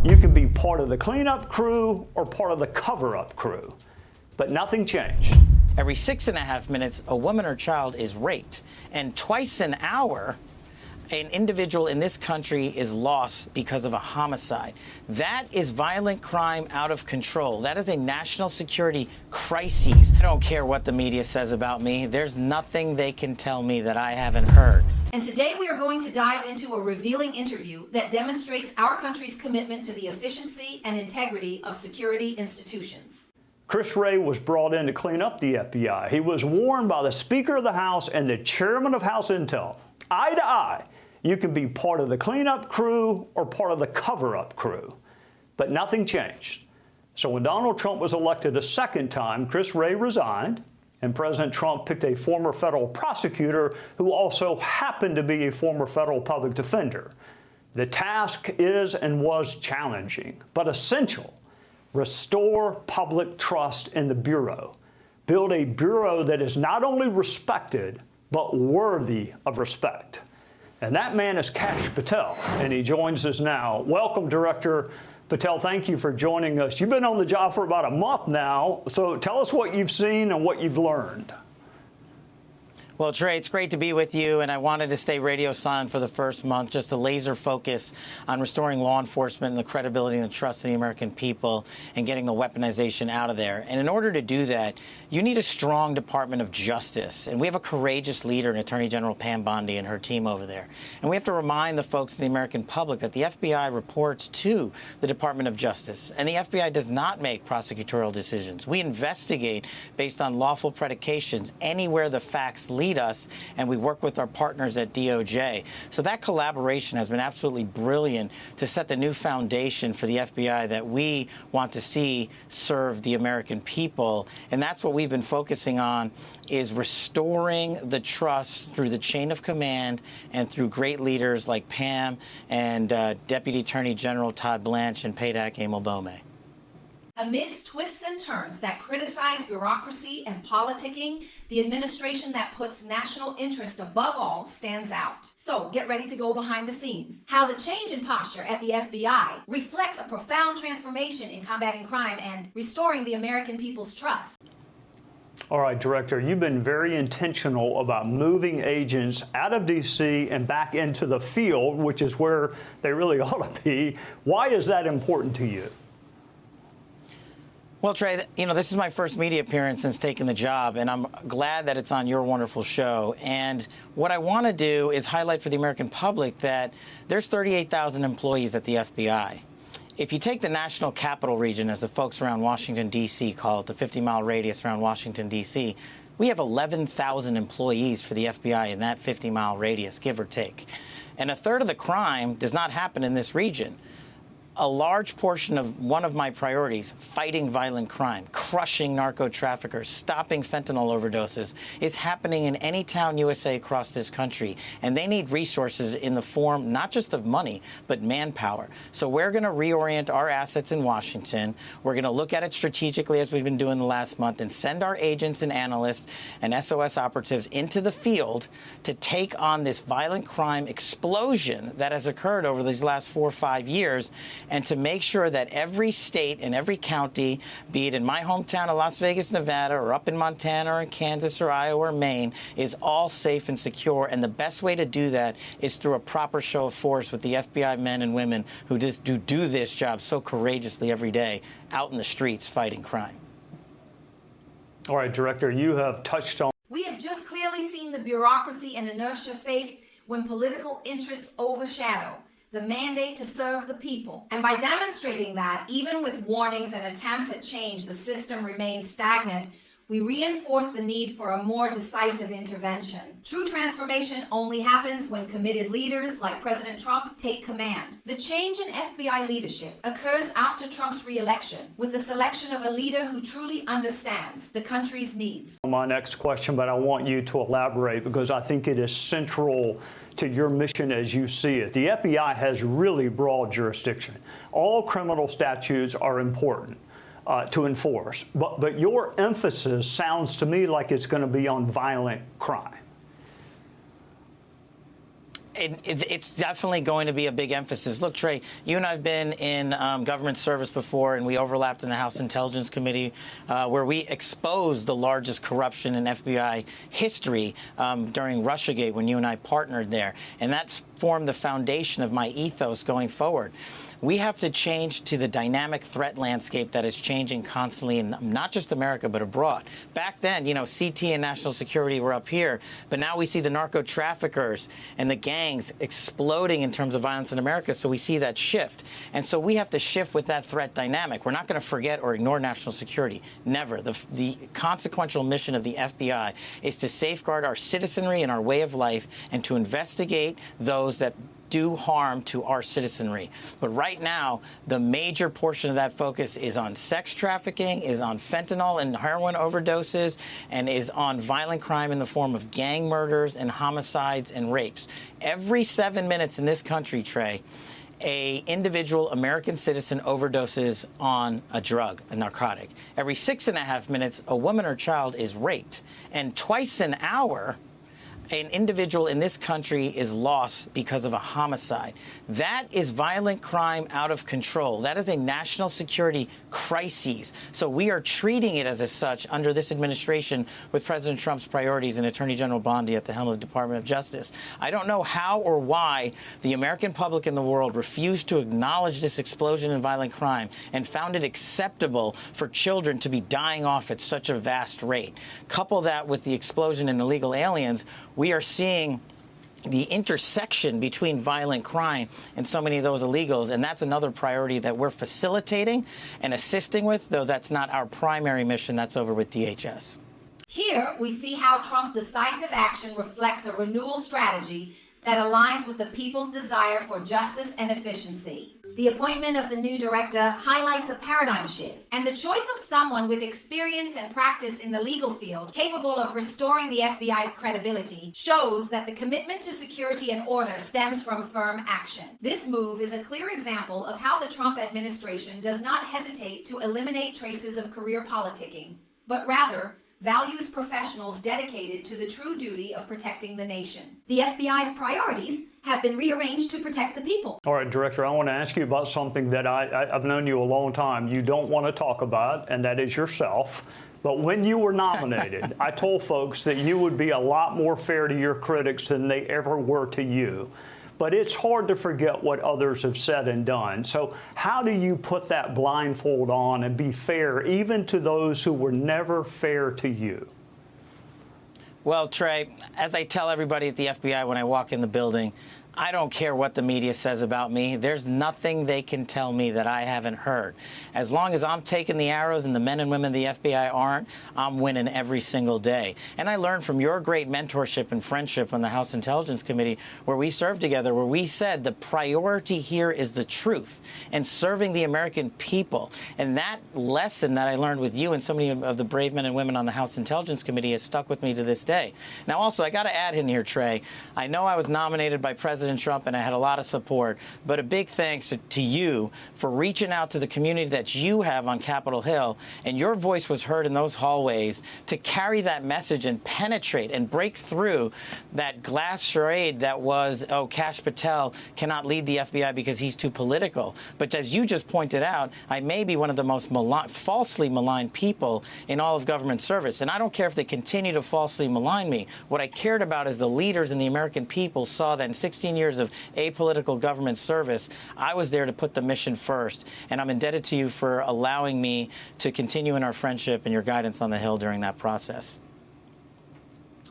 You can be part of the cleanup crew or part of the cover-up crew, but nothing changed. Every 6.5 minutes, a woman or child is raped, and twice an hour, an individual in this country is lost because of a homicide. That is violent crime out of control. That is a national security crisis. I don't care what the media says about me. There's nothing they can tell me that I haven't heard. And today we are going to dive into a revealing interview that demonstrates our country's commitment to the efficiency and integrity of security institutions. Chris Wray was brought in to clean up the FBI. He was warned by the Speaker of the House and the Chairman of House Intel, eye to eye, you can be part of the cleanup crew or part of the cover-up crew. But nothing changed. So when Donald Trump was elected a second time, Chris Wray resigned, and President Trump picked a former federal prosecutor who also happened to be a former federal public defender. The task is and was challenging, but essential. Restore public trust in the Bureau. Build a Bureau that is not only respected, but worthy of respect. And that man is Patel, and he joins us now. Welcome, Director Patel. Thank you for joining us. You've been on the job for about a month now, so tell us what you've seen and what you've learned. Well, Trey, it's great to be with you, and I wanted to stay radio silent for the first month, just to laser focus on restoring law enforcement and the credibility and the trust of the American people and getting the weaponization out of there. And in order to do that, you need a strong Department of Justice. And we have a courageous leader in Attorney General Pam Bondi and her team over there. And we have to remind the folks in the American public that the FBI reports to the Department of Justice. And the FBI does not make prosecutorial decisions. We investigate based on lawful predications anywhere the facts lead us, and we work with our partners at DOJ. So that collaboration has been absolutely brilliant to set the new foundation for the FBI that we want to see serve the American people. And that's what we've been focusing on, is restoring the trust through the chain of command and through great leaders like Pam and Deputy Attorney General Todd Blanche and PADAC Emil Bome. Amidst twists and turns that criticize bureaucracy and politicking, the administration that puts national interest above all stands out. So get ready to go behind the scenes. How the change in posture at the FBI reflects a profound transformation in combating crime and restoring the American people's trust. All right, Director, you've been very intentional about moving agents out of D.C. and back into the field, which is where they really ought to be. Why is that important to you? Well, Trey, this is my first media appearance since taking the job, and I'm glad that it's on your wonderful show. And what I want to do is highlight for the American public that there's 38,000 employees at the FBI. If you take the national capital region, as the folks around Washington, D.C. call it, the 50-mile radius around Washington, D.C., we have 11,000 employees for the FBI in that 50-mile radius, give or take. And a third of the crime does not happen in this region. A large portion of one of my priorities, fighting violent crime, crushing narco traffickers, stopping fentanyl overdoses, is happening in any town USA across this country. And they need resources in the form not just of money, but manpower. So we're going to reorient our assets in Washington. We're going to look at it strategically, as we've been doing the last month, and send our agents and analysts and SOS operatives into the field to take on this violent crime explosion that has occurred over these last 4 or 5 years, and to make sure that every state and every county, be it in my hometown of Las Vegas, Nevada, or up in Montana or in Kansas or Iowa or Maine, is all safe and secure. And the best way to do that is through a proper show of force with the FBI men and women who do this job so courageously every day out in the streets fighting crime. All right, Director, you have touched on. We have just clearly seen the bureaucracy and inertia faced when political interests overshadow the mandate to serve the people. And by demonstrating that, even with warnings and attempts at change, the system remains stagnant, we reinforce the need for a more decisive intervention. True transformation only happens when committed leaders like President Trump take command. The change in FBI leadership occurs after Trump's re-election, with the selection of a leader who truly understands the country's needs. My next question, but I want you to elaborate because I think it is central to your mission as you see it. The FBI has really broad jurisdiction. All criminal statutes are important to enforce, but your emphasis sounds to me like it's going to be on violent crime. It's definitely going to be a big emphasis. Look, Trey, you and I have been in government service before, and we overlapped in the House Intelligence Committee, where we exposed the largest corruption in FBI history during Russiagate when you and I partnered there. And that formed the foundation of my ethos going forward. We have to change to the dynamic threat landscape that is changing constantly in not just America, but abroad. Back then, CT and national security were up here, but now we see the narco traffickers and the gangs exploding in terms of violence in America, so we see that shift. And so we have to shift with that threat dynamic. We're not going to forget or ignore national security. Never. The consequential mission of the FBI is to safeguard our citizenry and our way of life and to investigate those that do harm to our citizenry. But right now, the major portion of that focus is on sex trafficking, is on fentanyl and heroin overdoses, and is on violent crime in the form of gang murders and homicides and rapes. Every 7 minutes in this country, Trey, a individual American citizen overdoses on a drug, a narcotic. Every 6.5 minutes, a woman or child is raped. And twice an hour, an individual in this country is lost because of a homicide. That is violent crime out of control. That is a national security crisis. So we are treating it as such under this administration with President Trump's priorities and Attorney General Bondi at the helm of the Department of Justice. I don't know how or why the American public in the world refused to acknowledge this explosion in violent crime and found it acceptable for children to be dying off at such a vast rate. Couple that with the explosion in illegal aliens, we are seeing the intersection between violent crime and so many of those illegals, and that's another priority that we're facilitating and assisting with, though that's not our primary mission. That's over with DHS. Here, we see how Trump's decisive action reflects a renewal strategy that aligns with the people's desire for justice and efficiency. The appointment of the new director highlights a paradigm shift, and the choice of someone with experience and practice in the legal field capable of restoring the FBI's credibility shows that the commitment to security and order stems from firm action. This move is a clear example of how the Trump administration does not hesitate to eliminate traces of career politicking, but rather values professionals dedicated to the true duty of protecting the nation. The FBI's priorities have been rearranged to protect the people. All right, Director, I want to ask you about something that I've known you a long time. You don't want to talk about, and that is yourself. But when you were nominated, I told folks that you would be a lot more fair to your critics than they ever were to you. But it's hard to forget what others have said and done. So how do you put that blindfold on and be fair even to those who were never fair to you? Well, Trey, as I tell everybody at the FBI when I walk in the building, I don't care what the media says about me. There's nothing they can tell me that I haven't heard. As long as I'm taking the arrows and the men and women of the FBI aren't, I'm winning every single day. And I learned from your great mentorship and friendship on the House Intelligence Committee, where we served together, where we said the priority here is the truth and serving the American people. And that lesson that I learned with you and so many of the brave men and women on the House Intelligence Committee has stuck with me to this day. Now, also, I got to add in here, Trey, I know I was nominated by President Trump, and I had a lot of support, but a big thanks to you for reaching out to the community that you have on Capitol Hill, and your voice was heard in those hallways to carry that message and penetrate and break through that glass charade that was, oh, Kash Patel cannot lead the FBI because he's too political. But as you just pointed out, I may be one of the most falsely maligned people in all of government service, and I don't care if they continue to falsely malign me. What I cared about is the leaders and the American people saw that in 16 years of apolitical government service, I was there to put the mission first. And I'm indebted to you for allowing me to continue in our friendship and your guidance on the Hill during that process.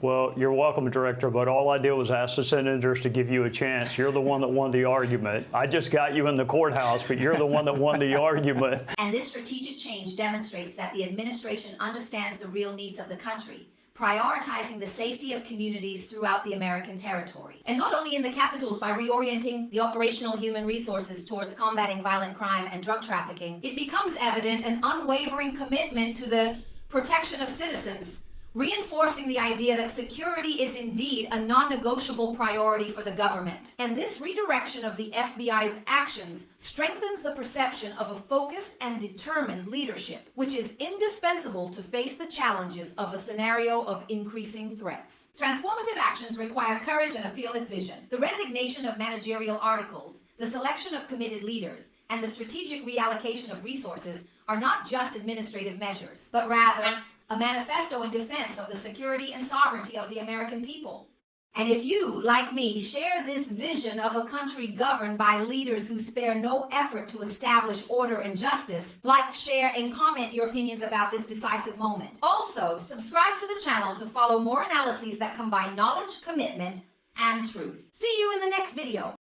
Well, you're welcome, Director, but all I did was ask the senators to give you a chance. You're the one that won the argument. I just got you in the courthouse, but you're the one that won the argument. And this strategic change demonstrates that the administration understands the real needs of the country, prioritizing the safety of communities throughout the American territory. And not only in the capitals by reorienting the operational human resources towards combating violent crime and drug trafficking, it becomes evident an unwavering commitment to the protection of citizens reinforcing the idea that security is indeed a non-negotiable priority for the government. And this redirection of the FBI's actions strengthens the perception of a focused and determined leadership, which is indispensable to face the challenges of a scenario of increasing threats. Transformative actions require courage and a fearless vision. The resignation of managerial articles, the selection of committed leaders, and the strategic reallocation of resources are not just administrative measures, but rather a manifesto in defense of the security and sovereignty of the American people. And if you, like me, share this vision of a country governed by leaders who spare no effort to establish order and justice, like, share, and comment your opinions about this decisive moment. Also, subscribe to the channel to follow more analyses that combine knowledge, commitment, and truth. See you in the next video.